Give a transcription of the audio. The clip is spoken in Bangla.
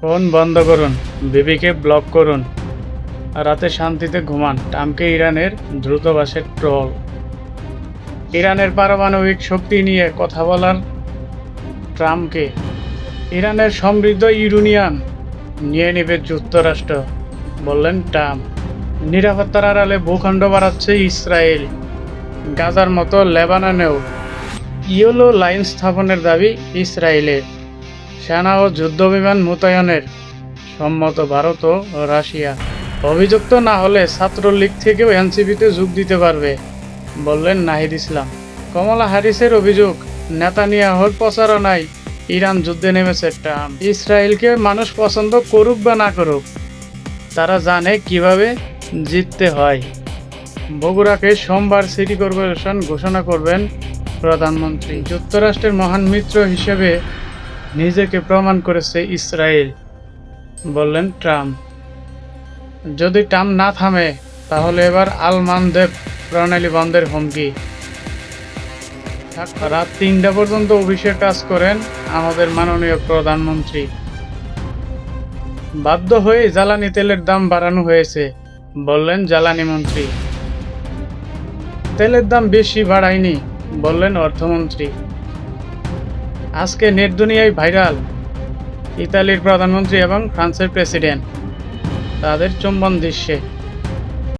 ফোন বন্ধ করুন, বিবিকে ব্লক করুন, রাতে শান্তিতে ঘুমান। ট্রাম্পকে ইরানের দ্রুতবাসের ট্রল। ইরানের পারমাণবিক শক্তি নিয়ে কথা বলার ট্রাম্পকে ইরানের সমৃদ্ধ ইউরেনিয়াম নিয়ে নেবে যুক্তরাষ্ট্র, বললেন ট্রাম্প। নিরাপত্তার আড়ালে ভূখণ্ড বাড়াচ্ছে ইসরায়েল। গাজার মতো লেবাননেও ইয়েলো লাইন স্থাপনের দাবি ইসরায়েলের। সেনা ও যুদ্ধবিমান মোতায়েনের সম্মত ভারত ও রাশিয়া। অভিযুক্ত না হলে ছাত্রলীগ থেকেও এনসিপিতে যোগ দিতে পারবে, বললেন নাহিদ ইসলাম। কমলা হ্যারিসের অভিযোগ, নেতানিয়াহুর প্রচারণায় ইরান যুদ্ধে নেমেছে ট্রাম্প। ইসরায়েলকে মানুষ পছন্দ করুক বা না করুক, তারা জানে কিভাবে জিততে হয়। বগুড়াকে সোমবার সিটি কর্পোরেশন ঘোষণা করবেন প্রধানমন্ত্রী। যুক্তরাষ্ট্রের মহান মিত্র হিসেবে নিজেকে প্রমাণ করেছে ইসরায়েল, বললেন ট্রাম্প। যদি ট্রাম্প না থামে, তাহলে এবার আল-মানদেব প্রণালী বন্ধের হুমকি। রাত ৩টা পর্যন্ত অফিসের কাজ করেন আমাদের মাননীয় প্রধানমন্ত্রী। বাধ্য হয়ে জ্বালানি তেলের দাম বাড়ানো হয়েছে, বললেন জ্বালানি মন্ত্রী। তেলের দাম বেশি বাড়ায়নি, বললেন অর্থমন্ত্রী। আজকে নেট দুনিয়ায় ভাইরাল ইতালির প্রধানমন্ত্রী এবং ফ্রান্সের প্রেসিডেন্ট তাদের চুম্বন দৃশ্যে।